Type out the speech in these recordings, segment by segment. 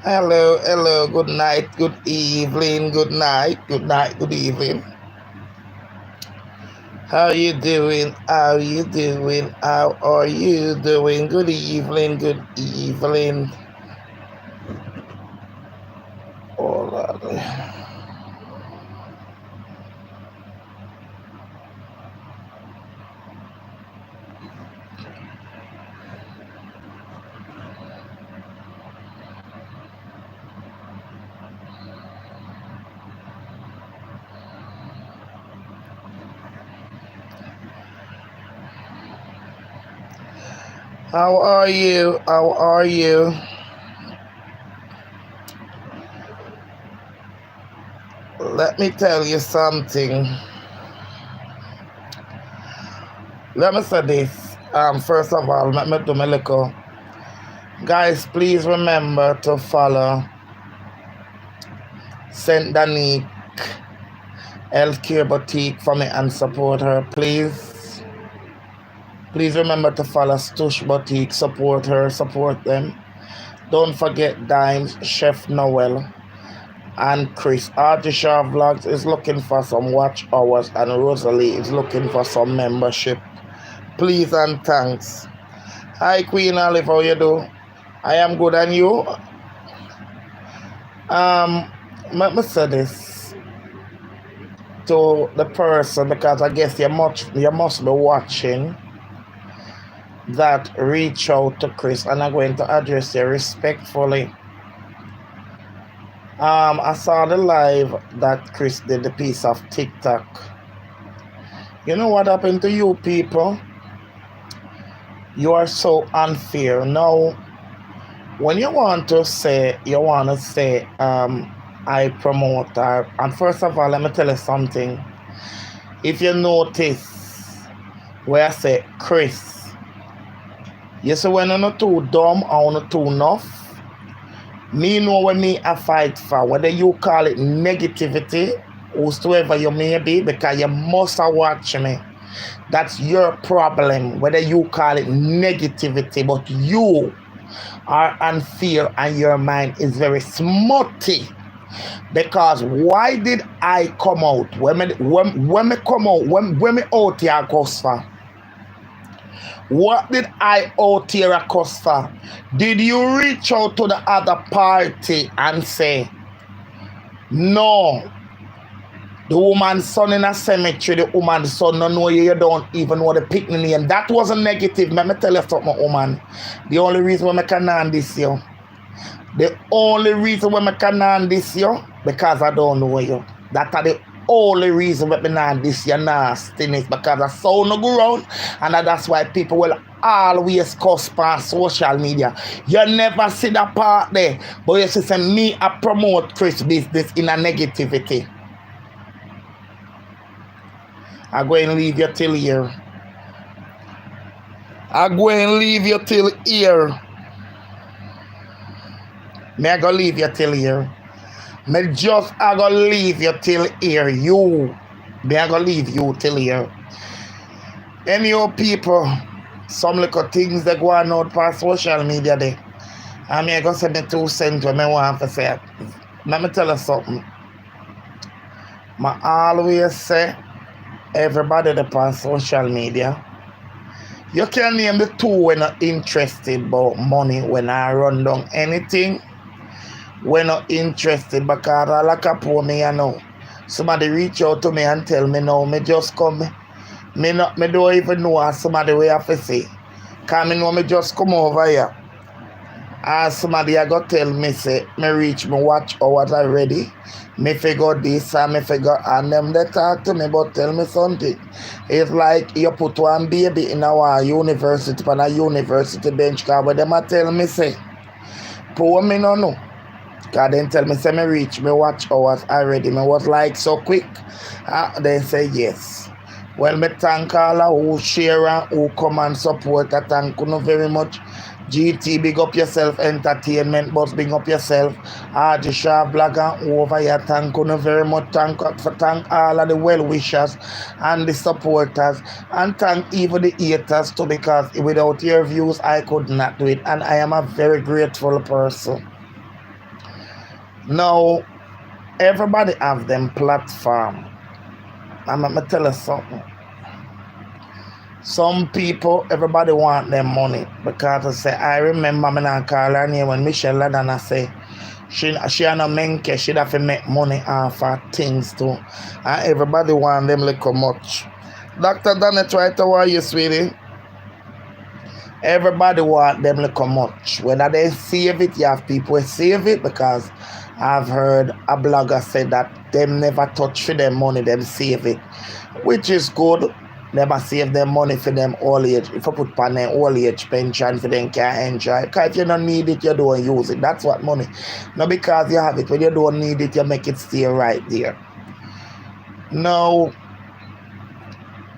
Hello, hello, good night, good evening, good night, good night, good evening. How you doing? How you doing? How are you doing? Good evening, good evening. Oh, Lord. How are you? How are you? Let me tell you something. Let me say this. First of all, let me do my little. Guys, please remember to follow Saint Danique Healthcare Boutique for me and support her, please. Please remember to follow Stush Boutique, support her, support them. Don't forget Dimes, Chef Noel, and Chris. Artisha Vlogs is looking for some watch hours, and Rosalie is looking for some membership. Please and thanks. Hi Queen Olive, how you do? I am good, and you? Let me say this to the person, because I guess you must be watching, that reach out to Chris, and I'm going to address you respectfully. I saw the live that Chris did, the piece of TikTok. You know what happened to you people? You are so unfair. Now, when you want to say, I promote her, and first of all, let me tell you something. If you notice where I say Chris, you see when you're not too dumb or not too enough, me know what me I fight for, whether you call it negativity, whosoever you may be, because you must watch me. That's your problem, whether you call it negativity, but you are unfair and your mind is very smutty. Because why did I come out? When me come out, when me out here, Costa? What did I out here, Costa? Did you reach out to the other party and say, no, the woman's son in a cemetery, the woman's son don't know you don't even know the picnic name? That wasn't negative. Let me tell you something, woman. The only reason why I can't this you, the only reason why I can't this you, because I don't know you. That's the only reason why I can't this your nastiness, because I saw no go around, and that's why people will always cuss on social media. You never see that part there, but you see me I promote Chris business in a negativity. I'm going to leave you till here. I'm going to leave you till here. Me I go leave you till here. Me just I go leave you till here. You. Me I go leave you till here. Any of people, some little things that go on out past social media there. And me I go say me 2 cents when me want to say. Let me tell you something. I always say, everybody that on social media, you can name the 2 when not interested about money. When I run down anything, we're not interested, because I like a poor me, you know. Somebody reach out to me and tell me no, me just come. Me don't even know how somebody way have to say. Cause me know me just come over here. And somebody I got tell me say, me reach me watch hours already. Me figure this and me figure, and them they talk to me but tell me something. It's like you put one baby in our university, on a university bench, cause what them a tell me say, poor me no know. Cause then tell me say me reach me watch hours already. Me was like so quick. They say yes. Well, me thank all who share and who come and support. I thank you very much. GT, big up yourself. Entertainment, boss, big up yourself. Artisha Blogger over here. Thank you very much. Thank all of the well wishers and the supporters. And thank even the haters too, because without your views, I could not do it. And I am a very grateful person. Now, everybody have them platform. I'm going to tell you something. Some people, everybody want their money because I say, I remember me not call her name when Michelle Ladana say, she a no menke, she have to make money off her things too. And everybody want them little much. Dr. Donnet, right, how are you, sweetie? Everybody want them little much. Whether they save it, you have people who save it because I've heard a blogger say that them never touch for them money, them save it. Which is good. Never save them money for them old age. If you put on them old age pension for them can enjoy. Because if you don't need it, you don't use it. That's what money. Not because you have it. When you don't need it, you make it stay right there. Now,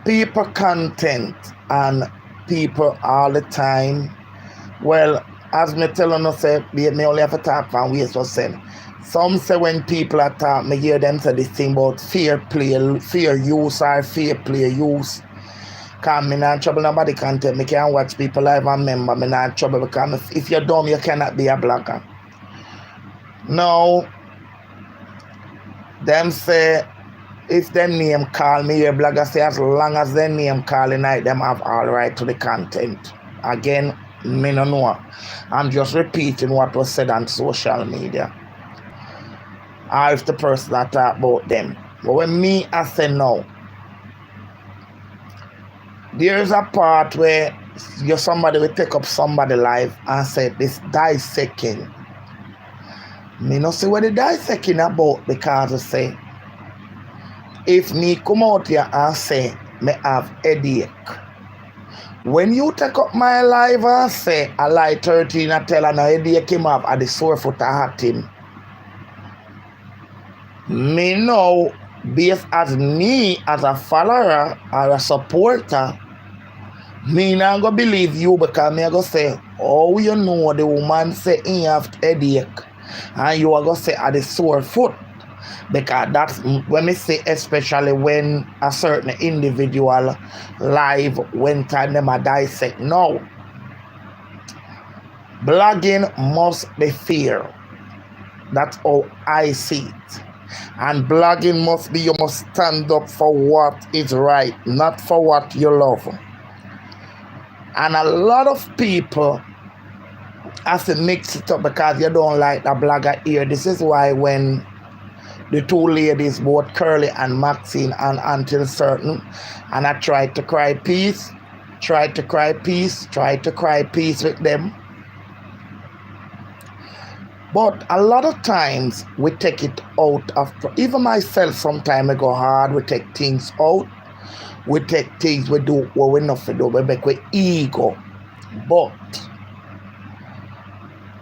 people content and people all the time. Well, as me tell you, say, me only have to talk from ways to send. Some say when people are talking, me hear them say this thing about fair play, fair use or fair play use. Because me not trouble nobody content. Me can't watch people live and member. Me not trouble because if you're dumb, you cannot be a blogger. Now, them say, if them name call me, your blogger say as long as their name calling out, them have all right to the content. Again, me no know. I'm just repeating what was said on social media. Or if the person that talk about them. But when me, I say no. There's a part where somebody will take up somebody's life and say this dissecting. Me no see what the dissecting about because I say if me come out here and say me have headache. When you take up my life and say I lie 13 and tell an headache him up at the sore foot I hurt him. Me know, based as me as a follower or a supporter, me not gonna believe you because me gonna say, oh, you know the woman say he have headache and you are gonna say at the sore foot. Because that's when me say, especially when a certain individual live when time them a dissect. No. Blogging must be fair. That's how I see it. And blogging must be, you must stand up for what is right, not for what you love. And a lot of people have to mix it up because you don't like the blogger here. This is why when the two ladies, both Curly and Maxine, and Until Certain, and I tried to cry peace with them. But a lot of times we take it out of, even myself some time ago hard, we take things out. We take things we do what we not to do, we make with ego. But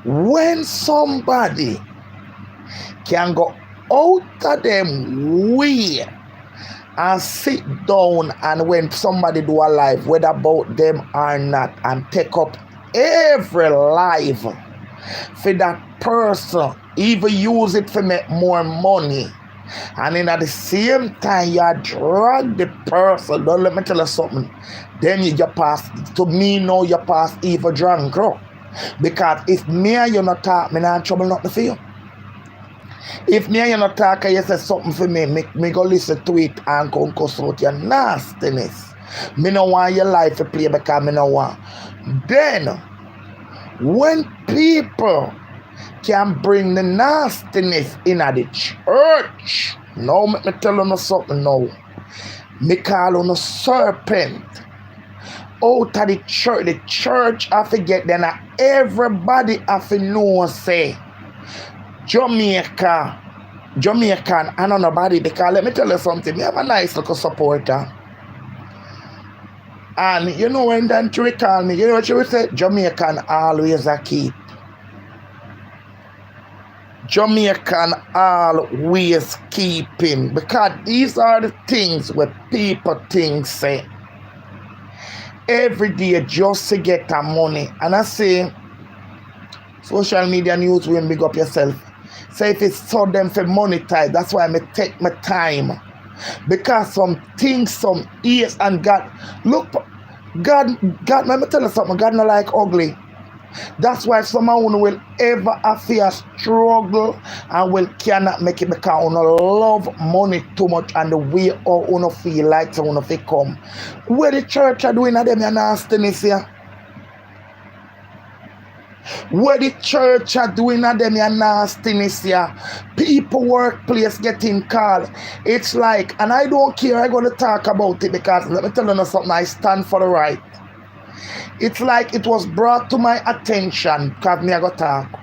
when somebody can go out of them way and sit down and when somebody do a live, whether about them or not, and take up every live for that person, even use it for make more money, and then at the same time you drag the person, don't let me tell you something, then you pass, to me now you pass evil drunk, because if me and you not talk, me not trouble nothing for you. If me and you not talk and you say something for me, me go listen to it and come cuss out your nastiness. Me no want your life to play because me no want. Then, when people can bring the nastiness in at the church, now let me tell you something now. Me call on a serpent out of the church I forget then everybody have to know say Jamaican and nobody, because let me tell you something, me have a nice little supporter. And you know when then she call me, you know what she would say? Jamaican always a keep. Jamaican always keeping. Because these are the things where people think say every day just to get the money. And I say social media news will big up yourself. So if it's so them for monetize, that's why I take my time. Because some things, some ears and God, look, God, let me tell you something, God not like ugly. That's why some of you will ever have a struggle and will cannot make it because you love money too much and the way how you feel like so you feel come. Where the church are doing them your nastiness here? Where the church are doing them your nastiness here? People workplace getting called. It's like, and I don't care, I'm going to talk about it because let me tell you something, I stand for the right. It's like it was brought to my attention because me I got talk.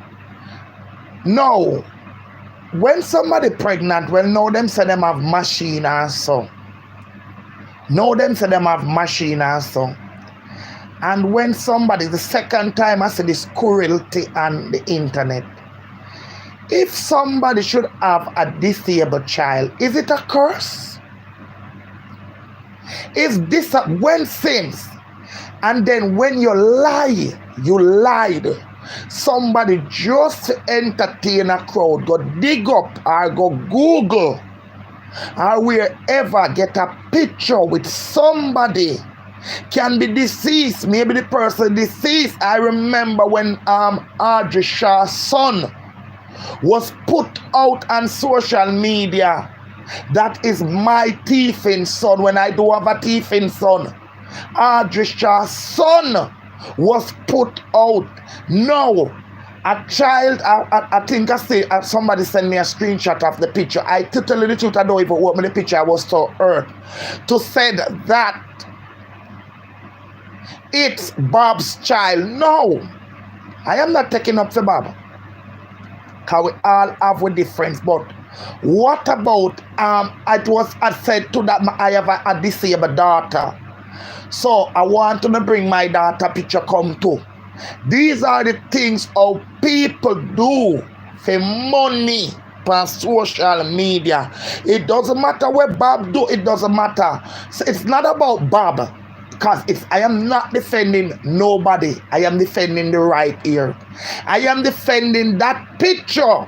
No, when somebody pregnant, well, now them say them have machine and so. Now them say them have machine and so. And when somebody, the second time I see this cruelty on the internet, if somebody should have a disabled child, is it a curse? Is this a, when sins? And then when you lie, you lied. Somebody just to entertain a crowd, go dig up or go Google or wherever, get a picture with somebody can be deceased. Maybe the person deceased. I remember when Audrey Shaw's son was put out on social media. That is my thieving son when I do have a thieving son. Audrey Shaw's son was put out. No, a child, I think I say somebody sent me a screenshot of the picture. I to tell you the truth, I don't even open the picture. I was so hurt to say that it's Bob's child. No, I am not taking up for Bob, because we all have a difference. But what about I said to that I have a disabled daughter. So I want to bring my daughter picture come too. These are the things how people do for money on social media. It doesn't matter what Bob do, it doesn't matter. So it's not about Bob, because I am not defending nobody. I am defending the right here. I am defending that picture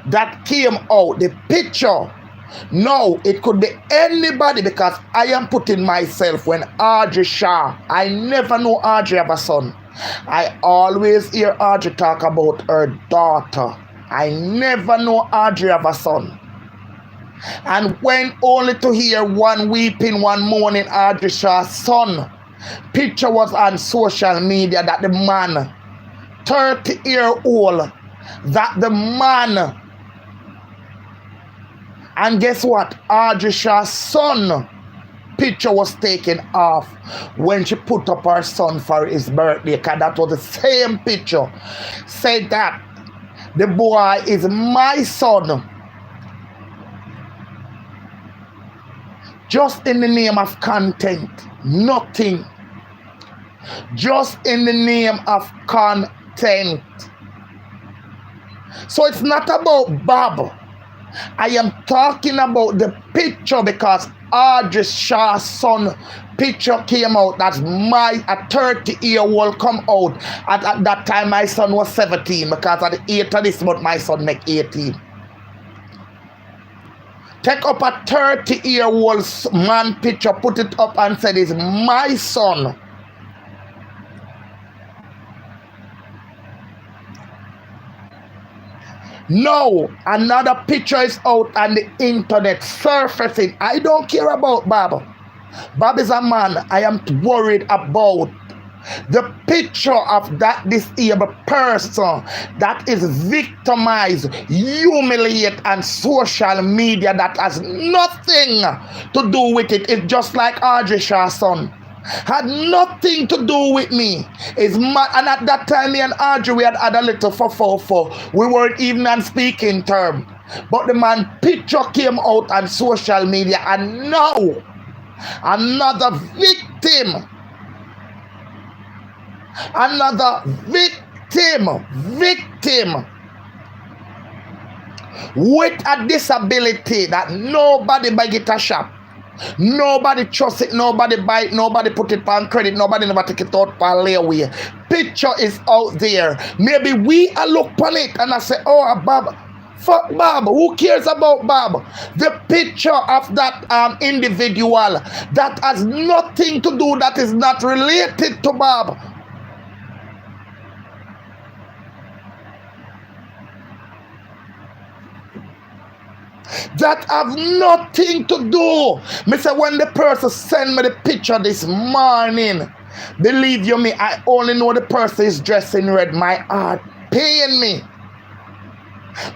that came out, the picture. No, it could be anybody, because I am putting myself when Audrey Shaw, I never know Audrey have a son. I always hear Audrey talk about her daughter. I never know Audrey have a son. And when only to hear one weeping one morning, Audrey Shaw's son picture was on social media that the man, 30-year-old, that the man. And guess what? Audrey Shaw's son picture was taken off when she put up her son for his birthday, because that was the same picture. Said that the boy is my son. Just in the name of content, nothing. Just in the name of content. So it's not about Bob. I am talking about the picture, because Audrey Shaw's son picture came out. That's my 30-year-old come out. At that time my son was 17, because at the 8th of this month my son make 18. Take up a 30-year-old man picture, put it up and said it's my son. No, another picture is out on the internet surfacing. I don't care about Bob. Bob is a man. I am worried about the picture of that disabled person that is victimized, humiliated on social media that has nothing to do with it. It's just like Audrey Shaw's son. Had nothing to do with me. It's mad. And at that time, me and Audrey, we had a little for. We weren't even on speaking term. But the man picture came out on social media, and now another victim. Another victim with a disability that nobody buy get a shop. Nobody trust it, nobody buy it, nobody put it on credit, nobody never take it out for layaway. Picture is out there. Maybe we look on it and I say, oh, Bob, fuck Bob, who cares about Bob? The picture of that individual that has nothing to do, that is not related to Bob. that have nothing to do. Me say when the person send me the picture this morning, believe you me, I only know the person is dressed in red. My heart pain me.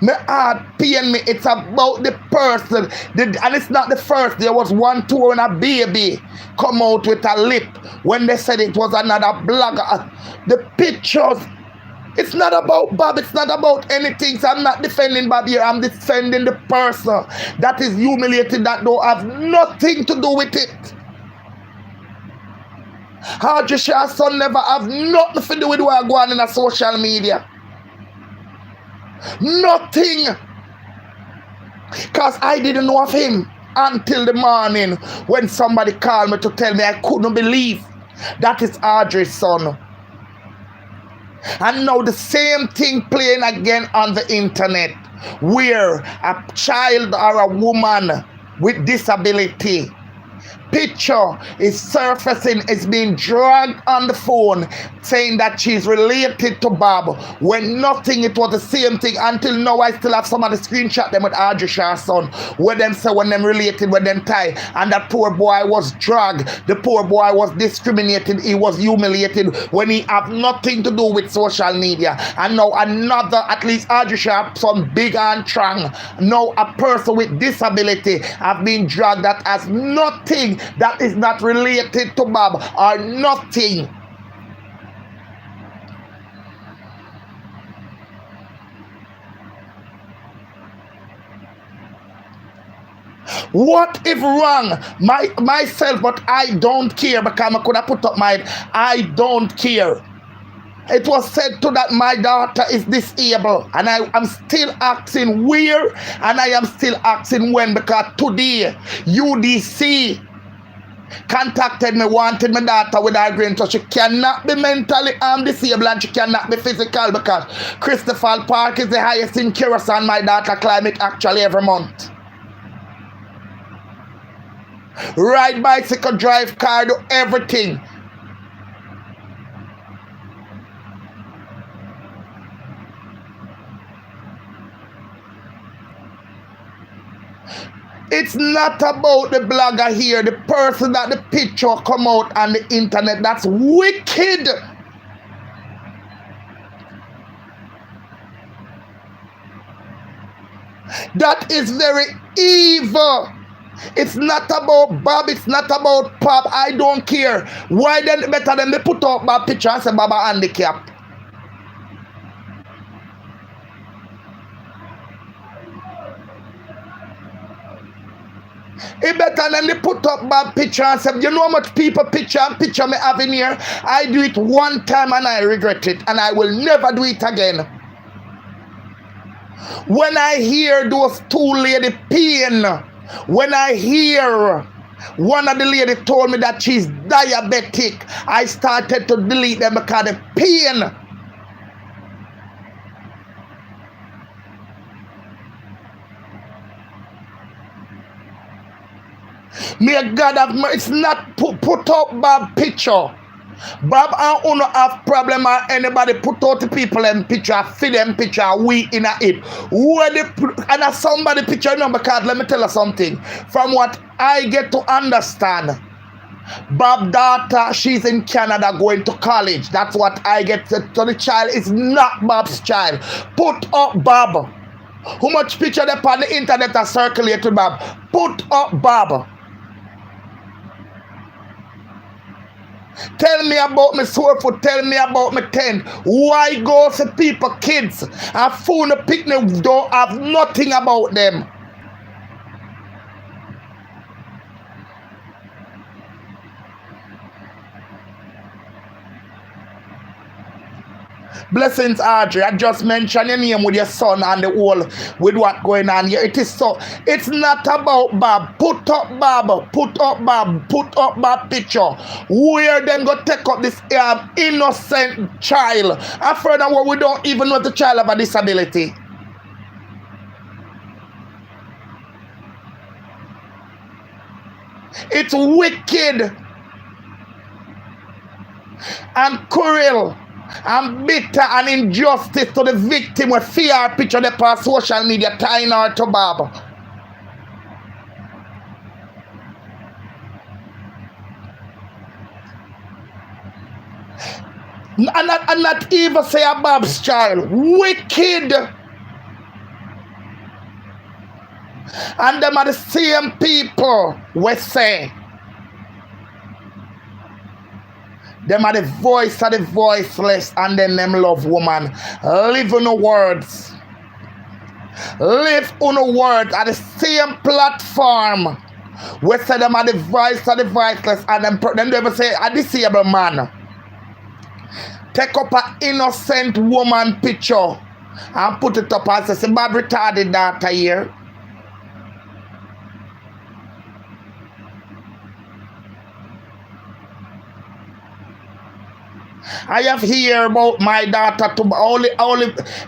My heart pain me. It's about the person. And it's not the first. There was one tour when a baby come out with a lip when they said it was another blogger. The pictures, it's not about Bob. It's not about anything. So I'm not defending Bob here. I'm defending the person that is humiliated, that don't have nothing to do with it. Audrey Shaw's son never have nothing to do with what going on in the social media. Nothing. Because I didn't know of him until the morning when somebody called me to tell me I couldn't believe that is Audrey's son. And now the same thing playing again on the internet, where a child or a woman with disability picture is surfacing, is being dragged on the phone, saying that she's related to Bob, when nothing, it was the same thing. Until now, I still have some of the screenshot them with Audrey Shaw's son, where them say when them related, when them tie, and that poor boy was dragged, the poor boy was discriminated, he was humiliated when he have nothing to do with social media. And now another, at least Audrey Shaw's son, big and strong, now a person with disability have been dragged that has nothing, that is not related to Bob or nothing. What if wrong? Myself, but I don't care, because I could have put up my, I don't care. It was said to that my daughter is disabled, and I am still asking where, and I am still asking when, because today UDC contacted me, wanted my daughter with her brain, so she cannot be mentally disabled and she cannot be physical, because Christopher Park is the highest in Curacao, and my daughter climb it actually every month. Ride bicycle, drive car, do everything. It's not about the blogger here, the person that the picture come out on the internet. That's wicked. That is very evil. It's not about Bob, it's not about Pop. I don't care. Why then better than they put up my picture and say Baba handicap? It better than they put up my picture and say, you know how much people picture me have in here? I do it one time and I regret it, and I will never do it again. When I hear those two lady pain, when I hear one of the lady told me that she's diabetic, I started to delete them because of pain. May God have mercy. It's not put up Bob picture. Bob and Uno have problem, or anybody put out the people and picture, feed them picture, we in a it. And as somebody picture, no, because let me tell you something. From what I get to understand, Bob's daughter, she's in Canada going to college. That's what I get to. So the child is not Bob's child. Put up Bob. How much picture they on the internet are circulated, Bob? Put up Bob. Tell me about my sore foot, tell me about my tent. Why go to people, kids, and phone a picnic, don't have nothing about them? Blessings, Audrey. I just mentioned your name with your son and the whole with what going on here. It is so. It's not about Bob. Put up Bob. Put up Bob. Put up Bob picture. Where then go take up this innocent child? And furthermore, we don't even know the child have a disability. It's wicked and cruel and bitter and injustice to the victim with fear picture they pass social media tying her to Bob. And not even say a Bob's child. Wicked. And them are the same people we say. Them are the voice of the voiceless, and then them love woman. Live on the words. Live on the words at the same platform. We say them are the voice of the voiceless, and them never say a disabled man. Take up an innocent woman picture and put it up and say, Bob retarded daughter here. I have heard about my daughter to only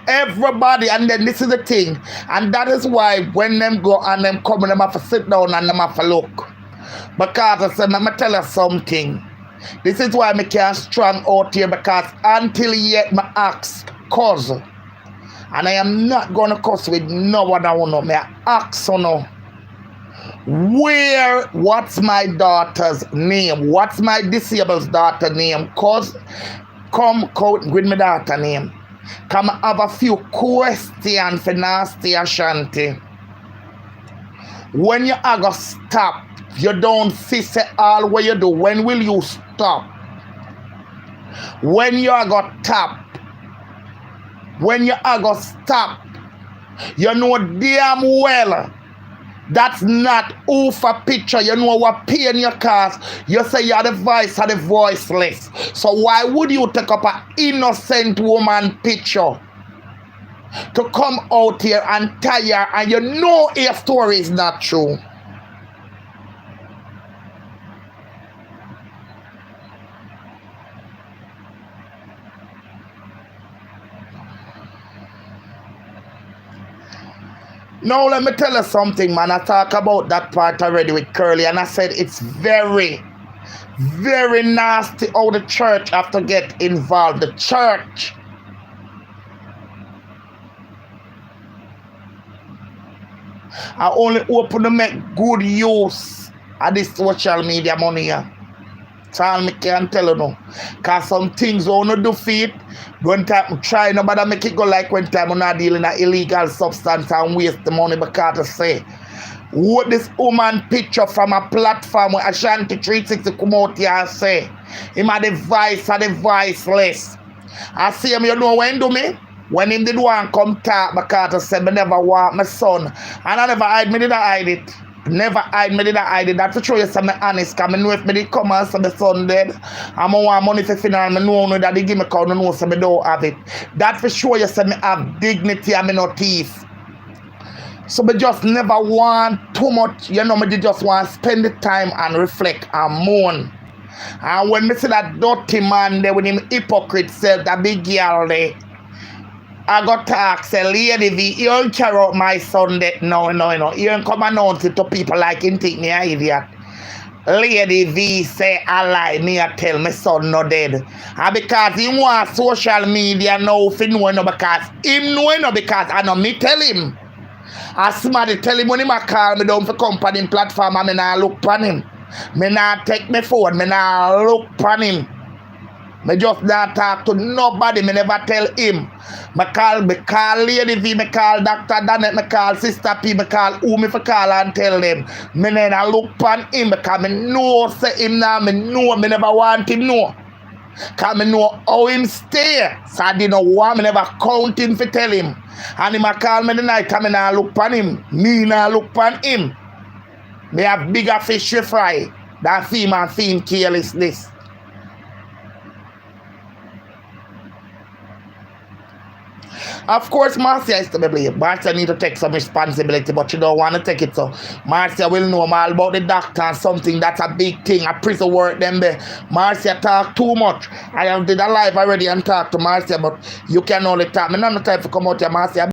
everybody, and then this is the thing, and that is why when them go and them come, them have to sit down and them have to look. Because I said, let me tell you something. This is why I can't strong out here, because until yet my ask cause, and I am not gonna cuss with no one I wanna. Me ask or no. What's my daughter's name? What's my disabled daughter's name? Cause come with my daughter name. Come have a few questions for Nasty Ashanti. When you are gonna stop, you don't see say all what you do. When will you stop? When you are gonna tap? When you are gonna stop? You know damn well that's not oof a picture. You know what pain you cause. You say you're the voice of the voiceless. So why would you take up an innocent woman picture to come out here and tire, and you know your story is not true? Now let me tell you something, man. I talk about that part already with Curly, and I said it's very, very nasty how the church have to get involved. The church. I only open to make good use of this social media money here. That's all me can tell you now. Because some things I want to do for it, one time I try nobody make it go like when time I'm not dealing with illegal substance and waste the money, because I say, what this woman picture from a platform where Ashanti 360 come out here and say, him a the voice of the voiceless. I see him, you know when do me? When him did one come talk, because I said, I never want my son. And I never hide, me didn't hide it. Never hide, me didn't hide it. That's to show you some honest, because I know if me did come and say my son dead, I'm going to want money for funeral, I know that they give me call, I know so I don't have it. That for sure you say me have dignity and me no thief. So me just never want too much, you know, me just want to spend the time and reflect and mourn. And when me see that dirty man there with him hypocrite self, that big girl there, I got to ask, say, Lady V, you don't care about my son that no. You don't come announce it to people like him think me an idiot. Lady V say I lie, me I tell my son no dead. And because he want social media now, if he know no, because him know no, because I know me tell him. As somebody tell him when he call me down for company platform, and me nah look pan him. Me nah take my phone, me nah look pan him. Me just not talk to nobody, me never tell him. Me call Lady V, me call Dr. Danet, me call Sister P, me call who me for call and tell them. Me never look pan him, because me know say him now, me know, me never want him know. Because me know how him stay. So I didn't want, me never count him for tell him. And him a call me the night, because me not look pan him. Me not look pan him. Me have bigger fish to fry than theme carelessness. Of course, Marcia is to be blamed. Marcia need to take some responsibility, but she don't want to take it. So Marcia will know all about the doctor and something that's a big thing. A prison work them there. Marcia talk too much. I have did a live already and talk to Marcia, but you can only talk. Me not no time to come out here, Marcia.